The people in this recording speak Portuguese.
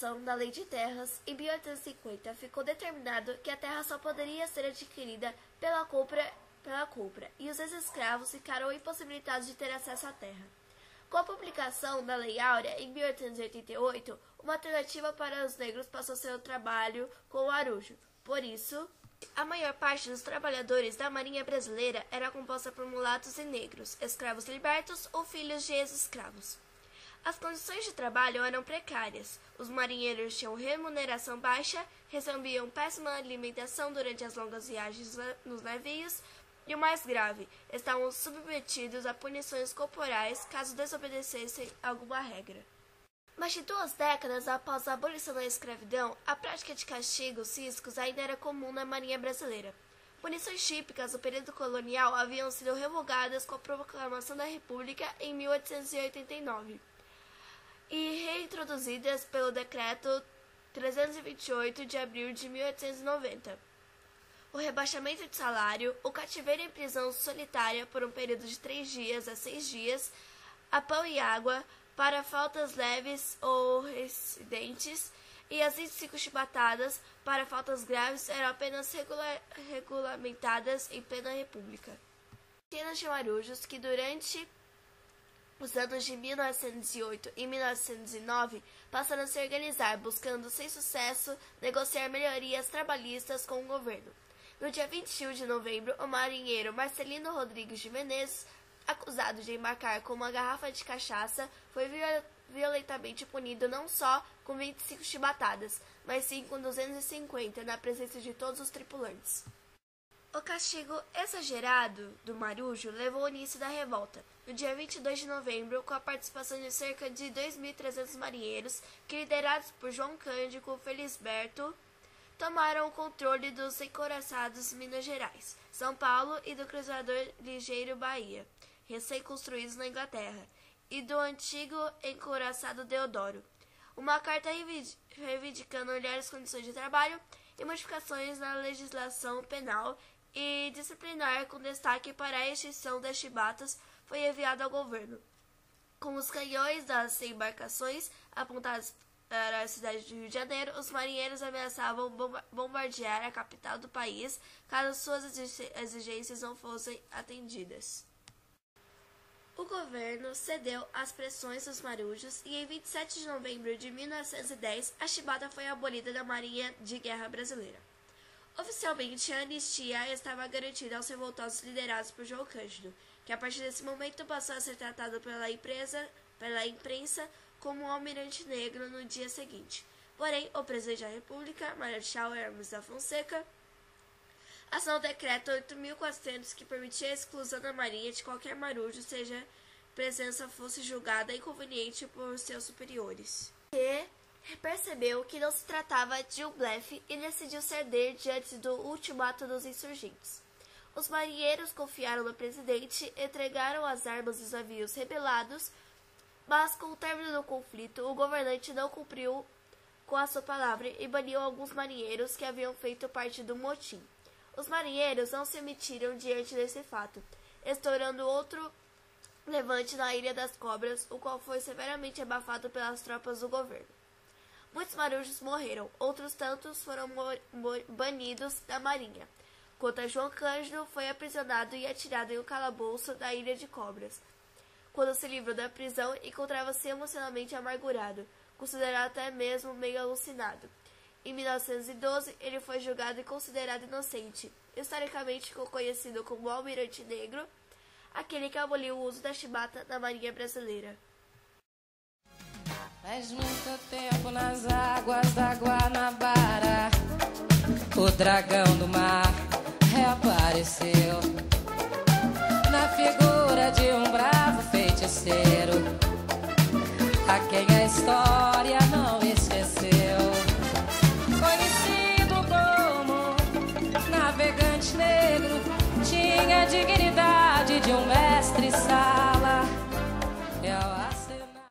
promulgação da Lei de Terras, em 1850, ficou determinado que a terra só poderia ser adquirida pela compra, e os ex-escravos ficaram impossibilitados de ter acesso à terra. Com a publicação da Lei Áurea, em 1888, uma alternativa para os negros passou a ser o trabalho com o arujo. Por isso, a maior parte dos trabalhadores da Marinha Brasileira era composta por mulatos e negros, escravos libertos ou filhos de ex-escravos. As condições de trabalho eram precárias. Os marinheiros tinham remuneração baixa, recebiam péssima alimentação durante as longas viagens nos navios e, o mais grave, estavam submetidos a punições corporais caso desobedecessem alguma regra. Mais de 2 décadas após a abolição da escravidão, a prática de castigos físicos ainda era comum na Marinha Brasileira. Punições típicas do período colonial haviam sido revogadas com a proclamação da República em 1889 e reintroduzidas pelo Decreto 328 de abril de 1890. O rebaixamento de salário, o cativeiro em prisão solitária por um período de 3 dias a 6 dias, a pão e água para faltas leves ou reincidentes e as 25 chibatadas para faltas graves eram apenas regulamentadas em plena república. Centenas de marujos que durante os anos de 1908 e 1909 passaram a se organizar, buscando, sem sucesso, negociar melhorias trabalhistas com o governo. No dia 21 de novembro, o marinheiro Marcelino Rodrigues de Menezes, acusado de embarcar com uma garrafa de cachaça, foi violentamente punido não só com 25 chibatadas, mas sim com 250 na presença de todos os tripulantes. O castigo exagerado do marujo levou ao início da revolta, no dia 22 de novembro, com a participação de cerca de 2.300 marinheiros, que, liderados por João Cândido Felisberto, tomaram o controle dos encouraçados Minas Gerais, São Paulo e do cruzador ligeiro Bahia, recém-construídos na Inglaterra, e do antigo encouraçado Deodoro. Uma carta reivindicando melhores condições de trabalho e modificações na legislação penal e disciplinar com destaque para a extinção das chibatas foi enviado ao governo. Com os canhões das embarcações apontados para a cidade do Rio de Janeiro, os marinheiros ameaçavam bombardear a capital do país caso suas exigências não fossem atendidas. O governo cedeu às pressões dos marujos e em 27 de novembro de 1910 a chibata foi abolida da Marinha de Guerra Brasileira. Oficialmente, a anistia estava garantida aos revoltosos liderados por João Cândido, que a partir desse momento passou a ser tratado pela imprensa como um almirante negro no dia seguinte. Porém, o presidente da República, Marechal Hermes da Fonseca, assinou o decreto 8.400 que permitia a exclusão da marinha de qualquer marujo, seja a presença fosse julgada inconveniente por seus superiores. E percebeu que não se tratava de um blefe e decidiu ceder diante do ultimato dos insurgentes. Os marinheiros confiaram no presidente, entregaram as armas dos navios rebelados, mas com o término do conflito, o governante não cumpriu com a sua palavra e baniu alguns marinheiros que haviam feito parte do motim. Os marinheiros não se emitiram diante desse fato, estourando outro levante na Ilha das Cobras, o qual foi severamente abafado pelas tropas do governo. Muitos marujos morreram, outros tantos foram banidos da marinha. Quanto a João Cândido, foi aprisionado e atirado em um calabouço da Ilha de Cobras. Quando se livrou da prisão, encontrava-se emocionalmente amargurado, considerado até mesmo meio alucinado. Em 1912, ele foi julgado e considerado inocente. Historicamente ficou conhecido como o Almirante Negro, aquele que aboliu o uso da chibata na Marinha Brasileira. Faz muito tempo nas águas da Guanabara, o dragão do mar reapareceu na figura de um bravo feiticeiro, a quem a história